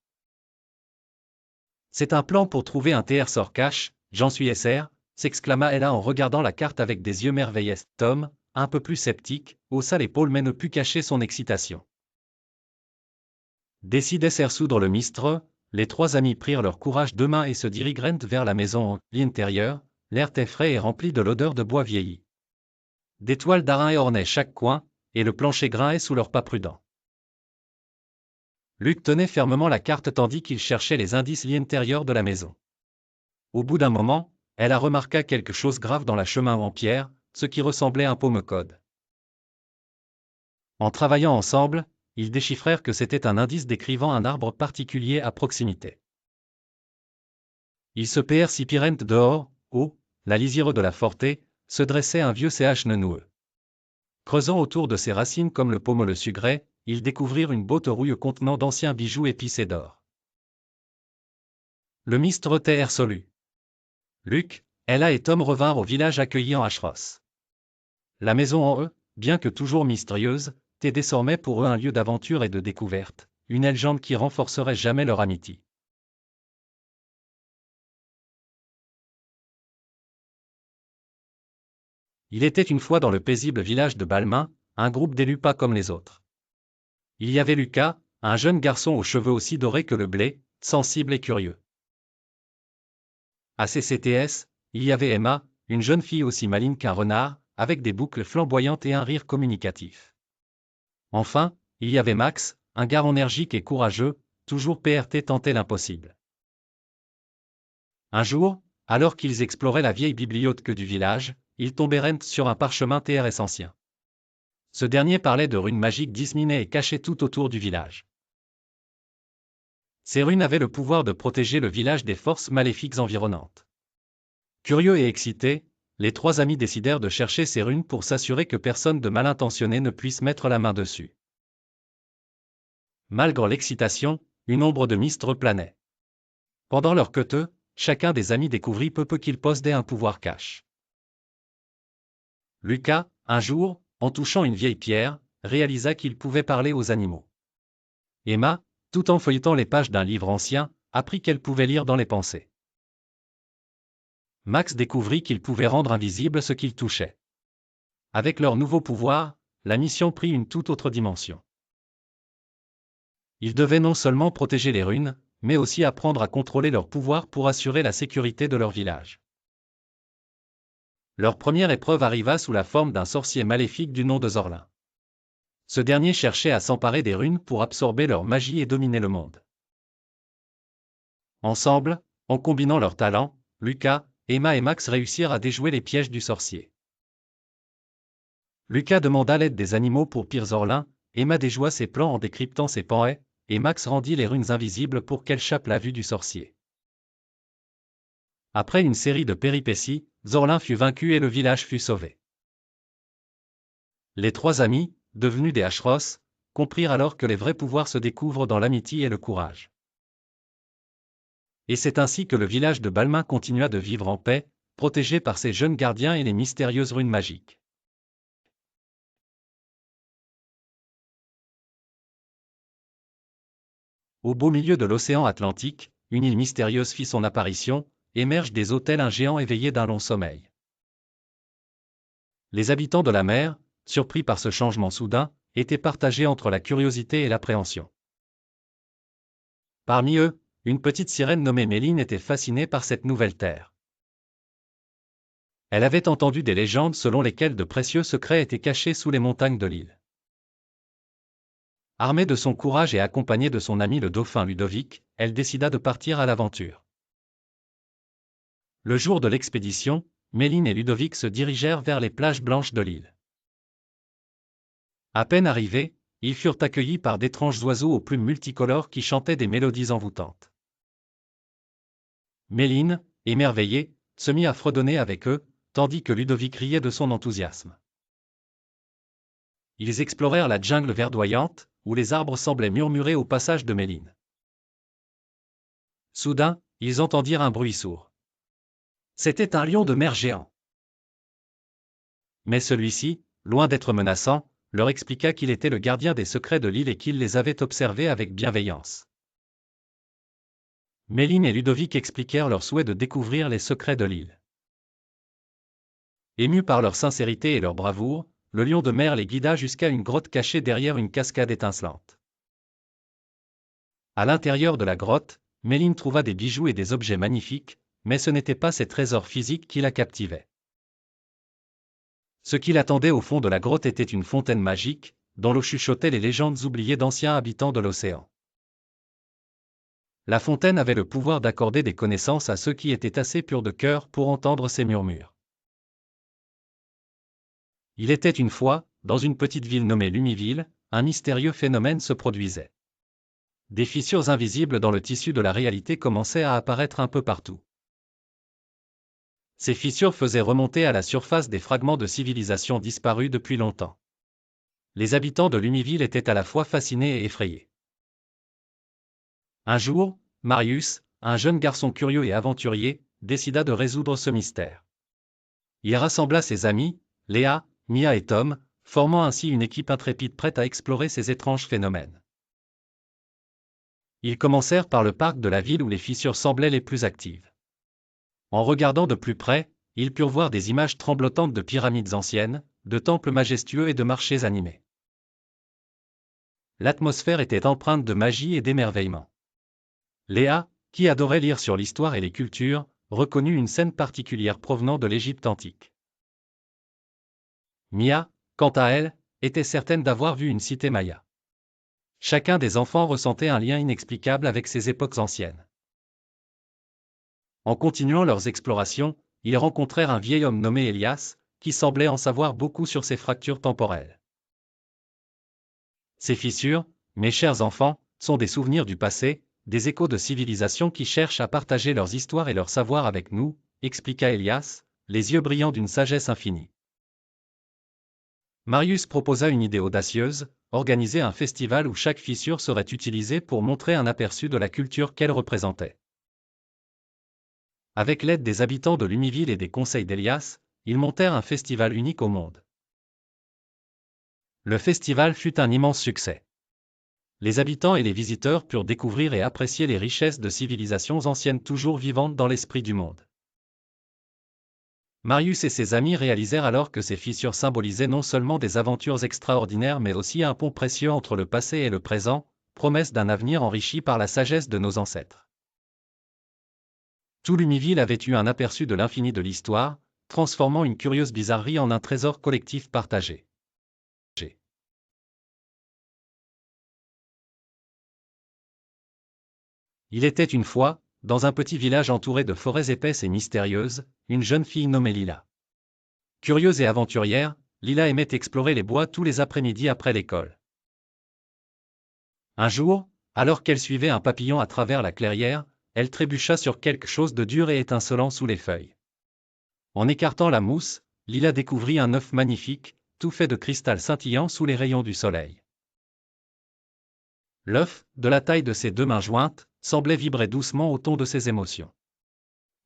C'est un plan pour trouver un trésor cache, j'en suis sûr, s'exclama Ella en regardant la carte avec des yeux merveilleux. Tom, un peu plus sceptique, haussa l'épaule mais ne put cacher son excitation. Décidés à résoudre le mystère, les trois amis prirent leur courage deux mains et se dirigèrent vers la maison. L'intérieur, l'air était frais et rempli de l'odeur de bois vieilli. Des toiles d'araignée ornaient chaque coin, et le plancher grinçait sous leurs pas prudents. Luc tenait fermement la carte tandis qu'il cherchait les indices intérieurs de la maison. Au bout d'un moment, elle a remarqué quelque chose grave dans la chemin en pierre, ce qui ressemblait à un paume-code. En travaillant ensemble, ils déchiffrèrent que c'était un indice décrivant un arbre particulier à proximité. Ils se précipitèrent dehors, où, la lisière de la forêt, se dressait un vieux ch noueux. Creusant autour de ses racines comme le pommeau le sucrait, ils découvrirent une botte rouille contenant d'anciens bijoux épicés d'or. Le mystère était résolu. Luc, Ella et Tom revinrent au village accueillis en Hross. La maison en eux, bien que toujours mystérieuse, était désormais pour eux un lieu d'aventure et de découverte, une légende qui renforcerait jamais leur amitié. Il était une fois dans le paisible village de Balmain, un groupe d'élus pas comme les autres. Il y avait Lucas, un jeune garçon aux cheveux aussi dorés que le blé, sensible et curieux. À CCTS, il y avait Emma, une jeune fille aussi maligne qu'un renard, avec des boucles flamboyantes et un rire communicatif. Enfin, il y avait Max, un gars énergique et courageux, toujours PRT tentait l'impossible. Un jour, alors qu'ils exploraient la vieille bibliothèque du village, ils tombèrent sur un parchemin TRS ancien. Ce dernier parlait de runes magiques disséminées et cachées tout autour du village. Ces runes avaient le pouvoir de protéger le village des forces maléfiques environnantes. Curieux et excités, les trois amis décidèrent de chercher ces runes pour s'assurer que personne de mal intentionné ne puisse mettre la main dessus. Malgré l'excitation, une ombre de mystère planait. Pendant leur queue, chacun des amis découvrit peu qu'il possédait un pouvoir cache. Lucas, un jour, en touchant une vieille pierre, réalisa qu'il pouvait parler aux animaux. Emma, tout en feuilletant les pages d'un livre ancien, apprit qu'elle pouvait lire dans les pensées. Max découvrit qu'il pouvait rendre invisible ce qu'il touchait. Avec leur nouveau pouvoir, la mission prit une toute autre dimension. Ils devaient non seulement protéger les runes, mais aussi apprendre à contrôler leur pouvoir pour assurer la sécurité de leur village. Leur première épreuve arriva sous la forme d'un sorcier maléfique du nom de Zorlin. Ce dernier cherchait à s'emparer des runes pour absorber leur magie et dominer le monde. Ensemble, en combinant leurs talents, Lucas, Emma et Max réussirent à déjouer les pièges du sorcier. Lucas demanda l'aide des animaux pour pire Zorlin, Emma déjoua ses plans en décryptant ses pensées, et Max rendit les runes invisibles pour qu'elles échappent la vue du sorcier. Après une série de péripéties, Zorlin fut vaincu et le village fut sauvé. Les trois amis, devenus des Hross, comprirent alors que les vrais pouvoirs se découvrent dans l'amitié et le courage. Et c'est ainsi que le village de Balmain continua de vivre en paix, protégé par ses jeunes gardiens et les mystérieuses runes magiques. Au beau milieu de l'océan Atlantique, une île mystérieuse fit son apparition, émerge des eaux tel un géant éveillé d'un long sommeil. Les habitants de la mer, surpris par ce changement soudain, étaient partagés entre la curiosité et l'appréhension. Parmi eux, une petite sirène nommée Méline était fascinée par cette nouvelle terre. Elle avait entendu des légendes selon lesquelles de précieux secrets étaient cachés sous les montagnes de l'île. Armée de son courage et accompagnée de son ami le dauphin Ludovic, elle décida de partir à l'aventure. Le jour de l'expédition, Méline et Ludovic se dirigèrent vers les plages blanches de l'île. À peine arrivés, ils furent accueillis par d'étranges oiseaux aux plumes multicolores qui chantaient des mélodies envoûtantes. Méline, émerveillée, se mit à fredonner avec eux, tandis que Ludovic riait de son enthousiasme. Ils explorèrent la jungle verdoyante, où les arbres semblaient murmurer au passage de Méline. Soudain, ils entendirent un bruit sourd. C'était un lion de mer géant. Mais celui-ci, loin d'être menaçant, leur expliqua qu'il était le gardien des secrets de l'île et qu'il les avait observés avec bienveillance. Méline et Ludovic expliquèrent leur souhait de découvrir les secrets de l'île. Émus par leur sincérité et leur bravoure, le lion de mer les guida jusqu'à une grotte cachée derrière une cascade étincelante. À l'intérieur de la grotte, Méline trouva des bijoux et des objets magnifiques, mais ce n'était pas ces trésors physiques qui la captivaient. Ce qui l'attendait au fond de la grotte était une fontaine magique, dont l'eau chuchotait les légendes oubliées d'anciens habitants de l'océan. La fontaine avait le pouvoir d'accorder des connaissances à ceux qui étaient assez purs de cœur pour entendre ses murmures. Il était une fois, dans une petite ville nommée Lumiville, un mystérieux phénomène se produisait. Des fissures invisibles dans le tissu de la réalité commençaient à apparaître un peu partout. Ces fissures faisaient remonter à la surface des fragments de civilisations disparues depuis longtemps. Les habitants de Lumiville étaient à la fois fascinés et effrayés. Un jour, Marius, un jeune garçon curieux et aventurier, décida de résoudre ce mystère. Il rassembla ses amis, Léa, Mia et Tom, formant ainsi une équipe intrépide prête à explorer ces étranges phénomènes. Ils commencèrent par le parc de la ville où les fissures semblaient les plus actives. En regardant de plus près, ils purent voir des images tremblotantes de pyramides anciennes, de temples majestueux et de marchés animés. L'atmosphère était empreinte de magie et d'émerveillement. Léa, qui adorait lire sur l'histoire et les cultures, reconnut une scène particulière provenant de l'Égypte antique. Mia, quant à elle, était certaine d'avoir vu une cité maya. Chacun des enfants ressentait un lien inexplicable avec ces époques anciennes. En continuant leurs explorations, ils rencontrèrent un vieil homme nommé Elias, qui semblait en savoir beaucoup sur ces fractures temporelles. Ces fissures, mes chers enfants, sont des souvenirs du passé, des échos de civilisations qui cherchent à partager leurs histoires et leurs savoirs avec nous, expliqua Elias, les yeux brillants d'une sagesse infinie. Marius proposa une idée audacieuse, organiser un festival où chaque fissure serait utilisée pour montrer un aperçu de la culture qu'elle représentait. Avec l'aide des habitants de Lumiville et des conseils d'Elias, ils montèrent un festival unique au monde. Le festival fut un immense succès. Les habitants et les visiteurs purent découvrir et apprécier les richesses de civilisations anciennes toujours vivantes dans l'esprit du monde. Marius et ses amis réalisèrent alors que ces fissures symbolisaient non seulement des aventures extraordinaires mais aussi un pont précieux entre le passé et le présent, promesse d'un avenir enrichi par la sagesse de nos ancêtres. Tout Lumiville avait eu un aperçu de l'infini de l'histoire, transformant une curieuse bizarrerie en un trésor collectif partagé. Il était une fois, dans un petit village entouré de forêts épaisses et mystérieuses, une jeune fille nommée Lila. Curieuse et aventurière, Lila aimait explorer les bois tous les après-midi après l'école. Un jour, alors qu'elle suivait un papillon à travers la clairière, elle trébucha sur quelque chose de dur et étincelant sous les feuilles. En écartant la mousse, Lila découvrit un œuf magnifique, tout fait de cristal scintillant sous les rayons du soleil. L'œuf, de la taille de ses deux mains jointes, semblait vibrer doucement au ton de ses émotions.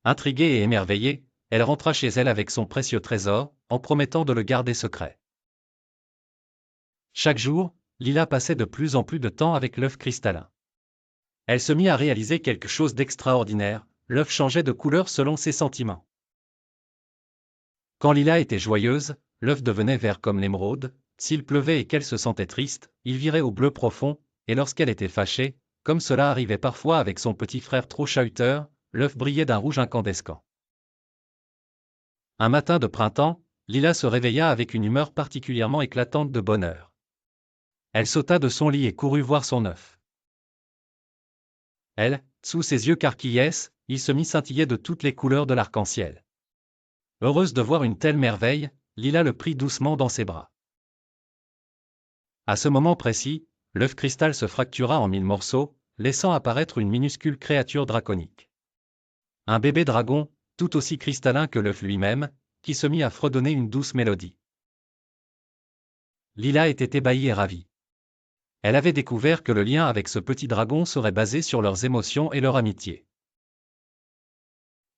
Intriguée et émerveillée, elle rentra chez elle avec son précieux trésor, en promettant de le garder secret. Chaque jour, Lila passait de plus en plus de temps avec l'œuf cristallin. Elle se mit à réaliser quelque chose d'extraordinaire, l'œuf changeait de couleur selon ses sentiments. Quand Lila était joyeuse, l'œuf devenait vert comme l'émeraude, s'il pleuvait et qu'elle se sentait triste, il virait au bleu profond, et lorsqu'elle était fâchée, comme cela arrivait parfois avec son petit frère trop chahuteur, l'œuf brillait d'un rouge incandescent. Un matin de printemps, Lila se réveilla avec une humeur particulièrement éclatante de bonheur. Elle sauta de son lit et courut voir son œuf. Sous ses yeux carquillaires, il se mit scintiller de toutes les couleurs de l'arc-en-ciel. Heureuse de voir une telle merveille, Lila le prit doucement dans ses bras. À ce moment précis, l'œuf cristal se fractura en 1000 morceaux, laissant apparaître une minuscule créature draconique. Un bébé dragon, tout aussi cristallin que l'œuf lui-même, qui se mit à fredonner une douce mélodie. Lila était ébahie et ravie. Elle avait découvert que le lien avec ce petit dragon serait basé sur leurs émotions et leur amitié.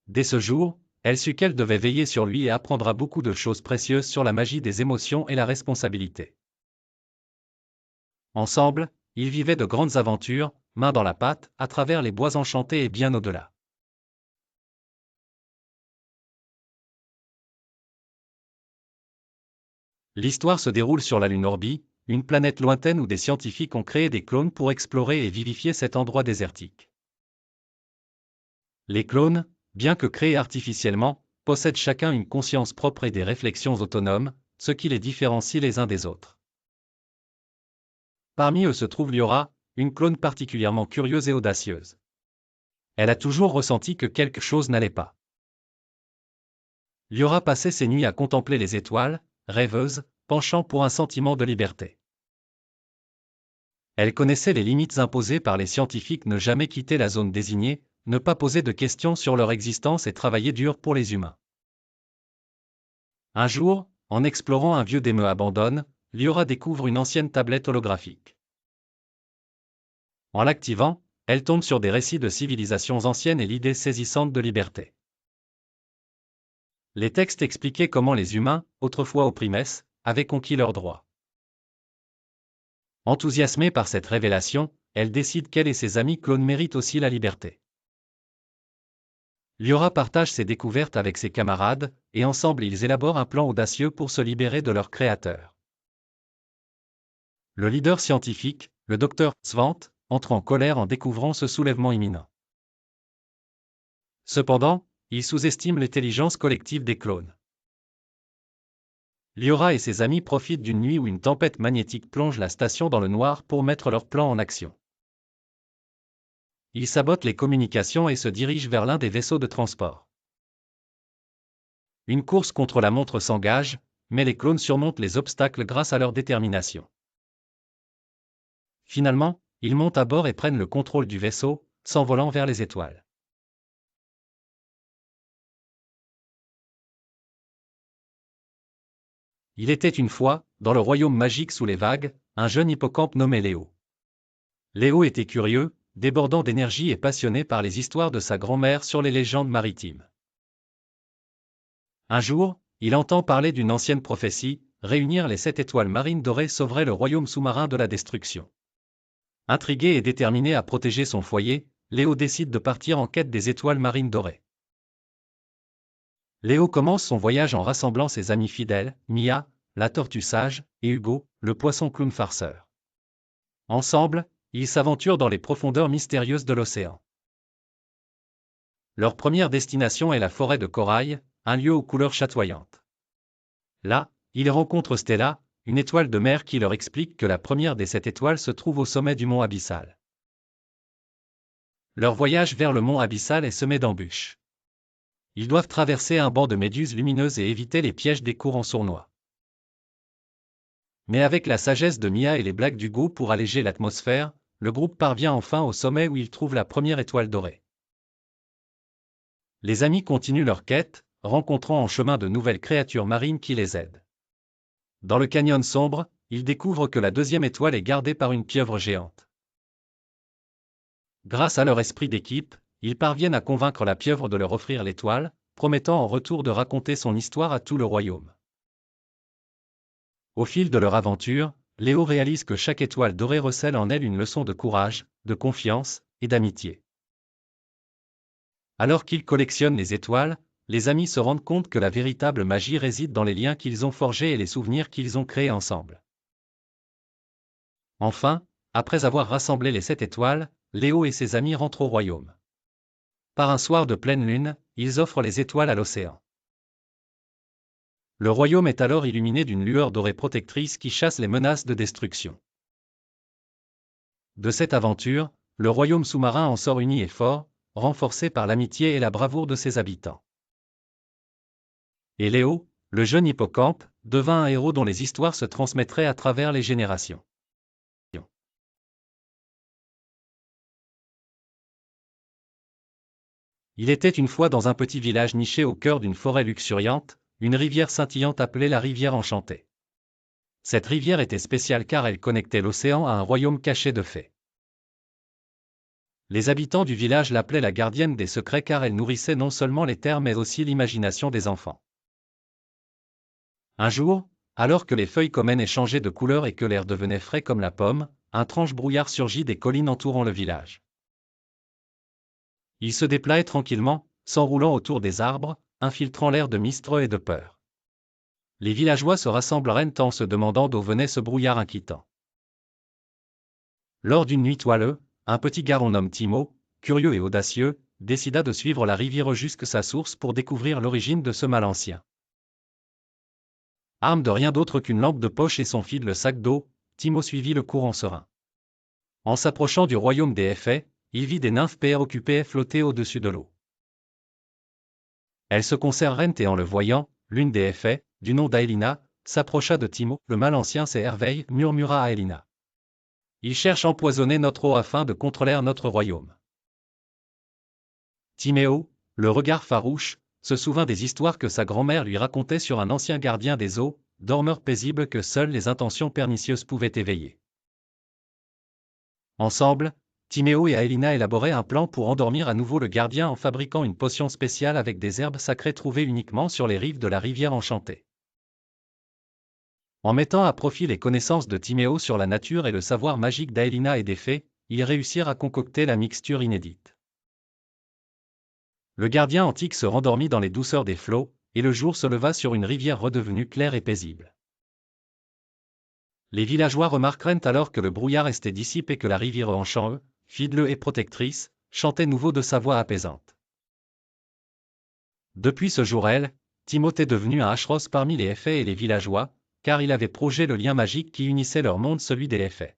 Dès ce jour, elle sut qu'elle devait veiller sur lui et apprendra beaucoup de choses précieuses sur la magie des émotions et la responsabilité. Ensemble, ils vivaient de grandes aventures, main dans la pâte, à travers les bois enchantés et bien au-delà. L'histoire se déroule sur la lune Orbi, une planète lointaine où des scientifiques ont créé des clones pour explorer et vivifier cet endroit désertique. Les clones, bien que créés artificiellement, possèdent chacun une conscience propre et des réflexions autonomes, ce qui les différencie les uns des autres. Parmi eux se trouve Liora, une clone particulièrement curieuse et audacieuse. Elle a toujours ressenti que quelque chose n'allait pas. Liora passait ses nuits à contempler les étoiles, rêveuse, penchant pour un sentiment de liberté. Elle connaissait les limites imposées par les scientifiques, ne jamais quitter la zone désignée, ne pas poser de questions sur leur existence et travailler dur pour les humains. Un jour, en explorant un vieux démeu abandonne, Liora découvre une ancienne tablette holographique. En l'activant, elle tombe sur des récits de civilisations anciennes et l'idée saisissante de liberté. Les textes expliquaient comment les humains, autrefois opprimés, avaient conquis leurs droits. Enthousiasmée par cette révélation, elle décide qu'elle et ses amis clones méritent aussi la liberté. Liora partage ses découvertes avec ses camarades, et ensemble ils élaborent un plan audacieux pour se libérer de leur créateur. Le leader scientifique, le docteur Svant, entre en colère en découvrant ce soulèvement imminent. Cependant, il sous-estime l'intelligence collective des clones. Liora et ses amis profitent d'une nuit où une tempête magnétique plonge la station dans le noir pour mettre leur plan en action. Ils sabotent les communications et se dirigent vers l'un des vaisseaux de transport. Une course contre la montre s'engage, mais les clones surmontent les obstacles grâce à leur détermination. Finalement, ils montent à bord et prennent le contrôle du vaisseau, s'envolant vers les étoiles. Il était une fois, dans le royaume magique sous les vagues, un jeune hippocampe nommé Léo. Léo était curieux, débordant d'énergie et passionné par les histoires de sa grand-mère sur les légendes maritimes. Un jour, il entend parler d'une ancienne prophétie, réunir les 7 étoiles marines dorées sauverait le royaume sous-marin de la destruction. Intrigué et déterminé à protéger son foyer, Léo décide de partir en quête des étoiles marines dorées. Léo commence son voyage en rassemblant ses amis fidèles, Mia, la tortue sage, et Hugo, le poisson clown farceur. Ensemble, ils s'aventurent dans les profondeurs mystérieuses de l'océan. Leur première destination est la forêt de corail, un lieu aux couleurs chatoyantes. Là, ils rencontrent Stella, une étoile de mer qui leur explique que la première des 7 étoiles se trouve au sommet du mont Abyssal. Leur voyage vers le mont Abyssal est semé d'embûches. Ils doivent traverser un banc de méduses lumineuses et éviter les pièges des courants sournois. Mais avec la sagesse de Mia et les blagues d'Hugo pour alléger l'atmosphère, le groupe parvient enfin au sommet où ils trouvent la première étoile dorée. Les amis continuent leur quête, rencontrant en chemin de nouvelles créatures marines qui les aident. Dans le canyon sombre, ils découvrent que la deuxième étoile est gardée par une pieuvre géante. Grâce à leur esprit d'équipe, ils parviennent à convaincre la pieuvre de leur offrir l'étoile, promettant en retour de raconter son histoire à tout le royaume. Au fil de leur aventure, Léo réalise que chaque étoile dorée recèle en elle une leçon de courage, de confiance et d'amitié. Alors qu'ils collectionnent les étoiles, les amis se rendent compte que la véritable magie réside dans les liens qu'ils ont forgés et les souvenirs qu'ils ont créés ensemble. Enfin, après avoir rassemblé les 7 étoiles, Léo et ses amis rentrent au royaume. Par un soir de pleine lune, ils offrent les étoiles à l'océan. Le royaume est alors illuminé d'une lueur dorée protectrice qui chasse les menaces de destruction. De cette aventure, le royaume sous-marin en sort uni et fort, renforcé par l'amitié et la bravoure de ses habitants. Et Léo, le jeune hippocampe, devint un héros dont les histoires se transmettraient à travers les générations. Il était une fois dans un petit village niché au cœur d'une forêt luxuriante, une rivière scintillante appelée la rivière enchantée. Cette rivière était spéciale car elle connectait l'océan à un royaume caché de fées. Les habitants du village l'appelaient la gardienne des secrets car elle nourrissait non seulement les terres mais aussi l'imagination des enfants. Un jour, alors que les feuilles communes changeaient de couleur et que l'air devenait frais comme la pomme, un tranche brouillard surgit des collines entourant le village. Il se déployait tranquillement, s'enroulant autour des arbres, infiltrant l'air de mistre et de peur. Les villageois se rassemblèrent en se demandant d'où venait ce brouillard inquiétant. Lors d'une nuit toileuse, un petit garçon nommé Timo, curieux et audacieux, décida de suivre la rivière jusqu'à sa source pour découvrir l'origine de ce mal ancien. Arme de rien d'autre qu'une lampe de poche et son fil le sac d'eau, Timo suivit le courant serein. En s'approchant du royaume des Fées, il vit des nymphes préoccupées flotter au-dessus de l'eau. Elles se conservèrent et en le voyant, l'une des Fées, du nom d'Aelina, s'approcha de Timo. Le mal ancien c'est Herveille, murmura Aelina. Il cherche à empoisonner notre eau afin de contrôler notre royaume. Timéo, le regard farouche, se souvint des histoires que sa grand-mère lui racontait sur un ancien gardien des eaux, dormeur paisible que seules les intentions pernicieuses pouvaient éveiller. Ensemble, Timéo et Aelina élaboraient un plan pour endormir à nouveau le gardien en fabriquant une potion spéciale avec des herbes sacrées trouvées uniquement sur les rives de la rivière enchantée. En mettant à profit les connaissances de Timéo sur la nature et le savoir magique d'Aelina et des fées, ils réussirent à concocter la mixture inédite. Le gardien antique se rendormit dans les douceurs des flots, et le jour se leva sur une rivière redevenue claire et paisible. Les villageois remarquèrent alors que le brouillard restait dissipé et que la rivière enchantée, fidèle et protectrice, chantait nouveau de sa voix apaisante. Depuis ce jour Timothée est devenu un Ashros parmi les Fées et les villageois, car il avait progé le lien magique qui unissait leur monde celui des Fées.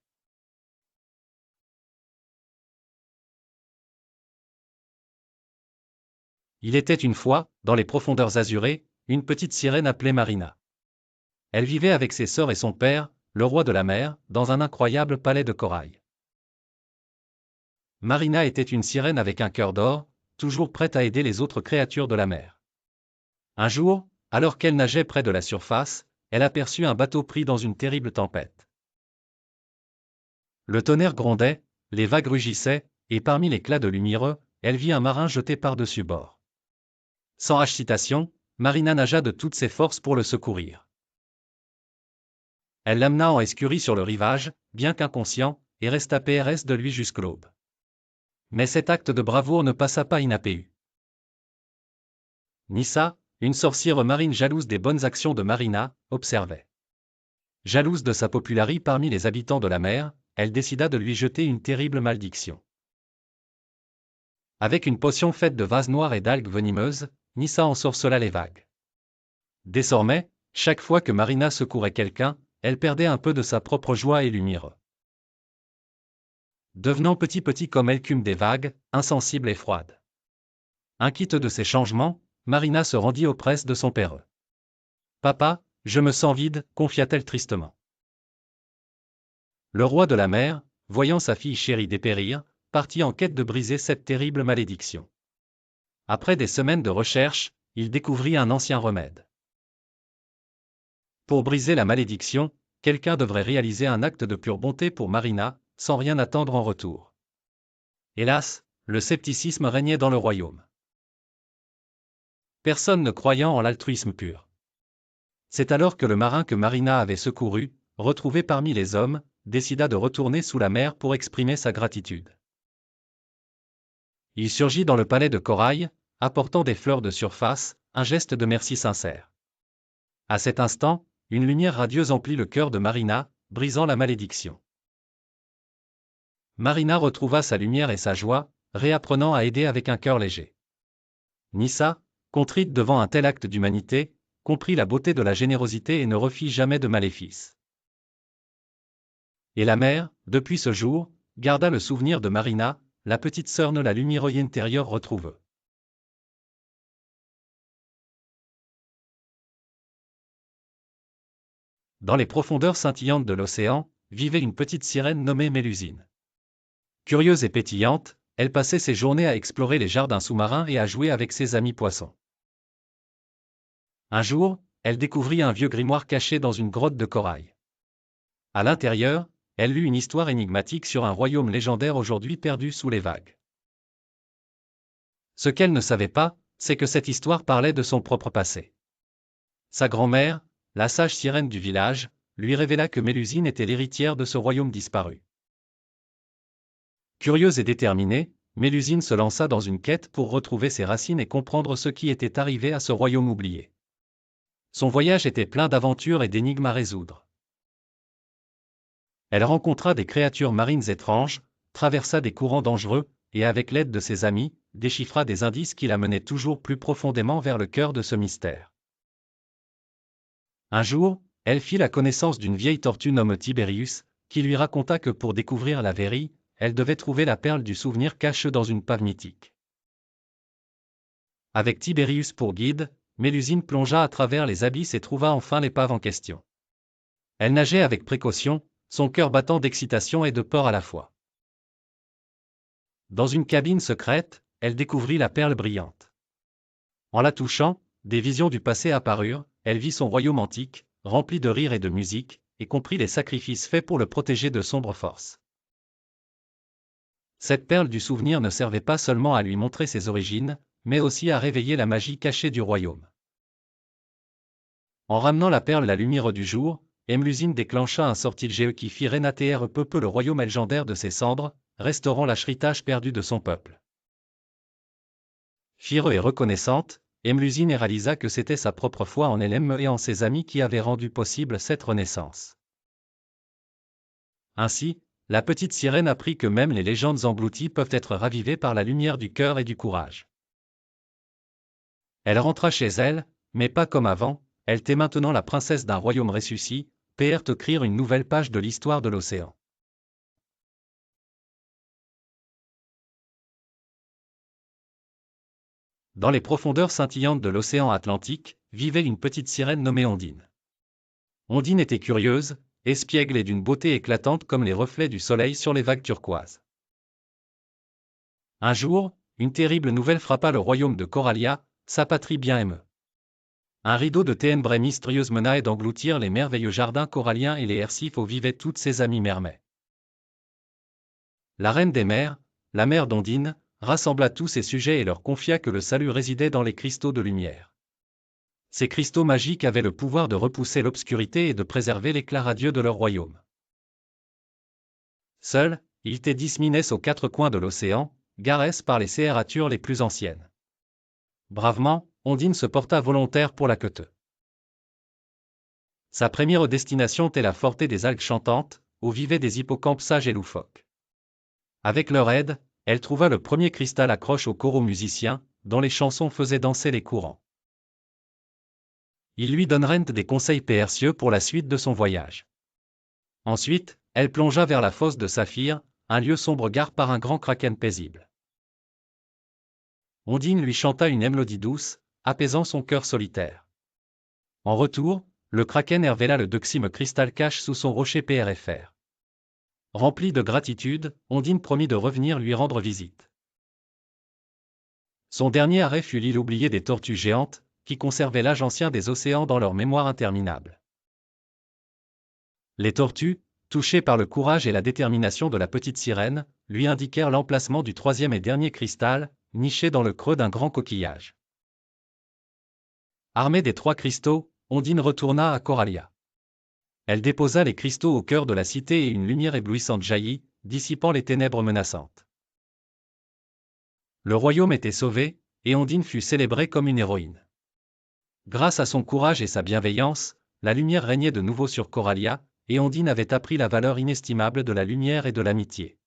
Il était une fois, dans les profondeurs azurées, une petite sirène appelée Marina. Elle vivait avec ses sœurs et son père, le roi de la mer, dans un incroyable palais de corail. Marina était une sirène avec un cœur d'or, toujours prête à aider les autres créatures de la mer. Un jour, alors qu'elle nageait près de la surface, elle aperçut un bateau pris dans une terrible tempête. Le tonnerre grondait, les vagues rugissaient, et parmi l'éclat de lumière, elle vit un marin jeté par-dessus bord. Sans hésitation, Marina nagea de toutes ses forces pour le secourir. Elle l'amena en escurie sur le rivage, bien qu'inconscient, et resta PRS de lui jusqu'à l'aube. Mais cet acte de bravoure ne passa pas inaperçu. Nissa, une sorcière marine jalouse des bonnes actions de Marina, observait. Jalouse de sa popularité parmi les habitants de la mer, elle décida de lui jeter une terrible malédiction. Avec une potion faite de vase noir et d'algues venimeuses, Nissa ensorcela les vagues. Désormais, chaque fois que Marina secourait quelqu'un, elle perdait un peu de sa propre joie et lumière. Devenant petit comme l'écume des vagues, insensible et froide. Inquiète de ces changements, Marina se rendit auprès de son père. « Papa, je me sens vide », confia-t-elle tristement. Le roi de la mer, voyant sa fille chérie dépérir, partit en quête de briser cette terrible malédiction. Après des semaines de recherche, il découvrit un ancien remède. Pour briser la malédiction, quelqu'un devrait réaliser un acte de pure bonté pour Marina, sans rien attendre en retour. Hélas, le scepticisme régnait dans le royaume. Personne ne croyant en l'altruisme pur. C'est alors que le marin que Marina avait secouru, retrouvé parmi les hommes, décida de retourner sous la mer pour exprimer sa gratitude. Il surgit dans le palais de corail, apportant des fleurs de surface, un geste de merci sincère. À cet instant, une lumière radieuse emplit le cœur de Marina, brisant la malédiction. Marina retrouva sa lumière et sa joie, réapprenant à aider avec un cœur léger. Nissa, contrite devant un tel acte d'humanité, comprit la beauté de la générosité et ne refit jamais de maléfice. Et la mer, depuis ce jour, garda le souvenir de Marina, la petite sœur de la lumière intérieure retrouve. Dans les profondeurs scintillantes de l'océan, vivait une petite sirène nommée Mélusine. Curieuse et pétillante, elle passait ses journées à explorer les jardins sous-marins et à jouer avec ses amis poissons. Un jour, elle découvrit un vieux grimoire caché dans une grotte de corail. À l'intérieur, elle lut une histoire énigmatique sur un royaume légendaire aujourd'hui perdu sous les vagues. Ce qu'elle ne savait pas, c'est que cette histoire parlait de son propre passé. Sa grand-mère, la sage sirène du village, lui révéla que Mélusine était l'héritière de ce royaume disparu. Curieuse et déterminée, Mélusine se lança dans une quête pour retrouver ses racines et comprendre ce qui était arrivé à ce royaume oublié. Son voyage était plein d'aventures et d'énigmes à résoudre. Elle rencontra des créatures marines étranges, traversa des courants dangereux, et avec l'aide de ses amis, déchiffra des indices qui la menaient toujours plus profondément vers le cœur de ce mystère. Un jour, elle fit la connaissance d'une vieille tortue nommée Tiberius, qui lui raconta que pour découvrir la vérité, elle devait trouver la perle du souvenir cachée dans une pave mythique. Avec Tiberius pour guide, Mélusine plongea à travers les abysses et trouva enfin l'épave en question. Elle nageait avec précaution, son cœur battant d'excitation et de peur à la fois. Dans une cabine secrète, elle découvrit la perle brillante. En la touchant, des visions du passé apparurent, elle vit son royaume antique, rempli de rires et de musique, et comprit les sacrifices faits pour le protéger de sombres forces. Cette perle du souvenir ne servait pas seulement à lui montrer ses origines, mais aussi à réveiller la magie cachée du royaume. En ramenant la perle à la lumière du jour, Mélusine déclencha un sortilège qui fit renaître peu le royaume légendaire de ses cendres, restaurant l'héritage perdu de son peuple. Fière et reconnaissante, Mélusine réalisa que c'était sa propre foi en elle-même et en ses amis qui avait rendu possible cette renaissance. Ainsi, la petite sirène apprit que même les légendes englouties peuvent être ravivées par la lumière du cœur et du courage. Elle rentra chez elle, mais pas comme avant, elle était maintenant la princesse d'un royaume ressuscité, pour écrire une nouvelle page de l'histoire de l'océan. Dans les profondeurs scintillantes de l'océan Atlantique, vivait une petite sirène nommée Ondine. Ondine était curieuse, espiègle et d'une beauté éclatante comme les reflets du soleil sur les vagues turquoises. Un jour, une terrible nouvelle frappa le royaume de Coralia, sa patrie bien-aimée. Un rideau de ténèbres mystérieuses menaçait d'engloutir les merveilleux jardins coralliens et les hercifs où vivaient toutes ses amies mermaids. La reine des mers, la mère d'Ondine, rassembla tous ses sujets et leur confia que le salut résidait dans les cristaux de lumière. Ces cristaux magiques avaient le pouvoir de repousser l'obscurité et de préserver l'éclat radieux de leur royaume. Seuls, ils étaient disséminés aux quatre coins de l'océan, garés par les créatures les plus anciennes. Bravement, Ondine se porta volontaire pour la quête. Sa première destination était la forêt des algues chantantes, où vivaient des hippocampes sages et loufoques. Avec leur aide, elle trouva le premier cristal accroche au coraux musicien, dont les chansons faisaient danser les courants. Il lui donnera des conseils précieux pour la suite de son voyage. Ensuite, elle plongea vers la fosse de Saphir, un lieu sombre gardé par un grand kraken paisible. Ondine lui chanta une mélodie douce, apaisant son cœur solitaire. En retour, le kraken révéla le deuxième cristal cache sous son rocher PRFR. Rempli de gratitude, Ondine promit de revenir lui rendre visite. Son dernier arrêt fut l'île oubliée des tortues géantes, qui conservaient l'âge ancien des océans dans leur mémoire interminable. Les tortues, touchées par le courage et la détermination de la petite sirène, lui indiquèrent l'emplacement du troisième et dernier cristal, niché dans le creux d'un grand coquillage. Armée des trois cristaux, Ondine retourna à Coralia. Elle déposa les cristaux au cœur de la cité et une lumière éblouissante jaillit, dissipant les ténèbres menaçantes. Le royaume était sauvé, et Ondine fut célébrée comme une héroïne. Grâce à son courage et sa bienveillance, la lumière régnait de nouveau sur Coralia, et Ondine avait appris la valeur inestimable de la lumière et de l'amitié.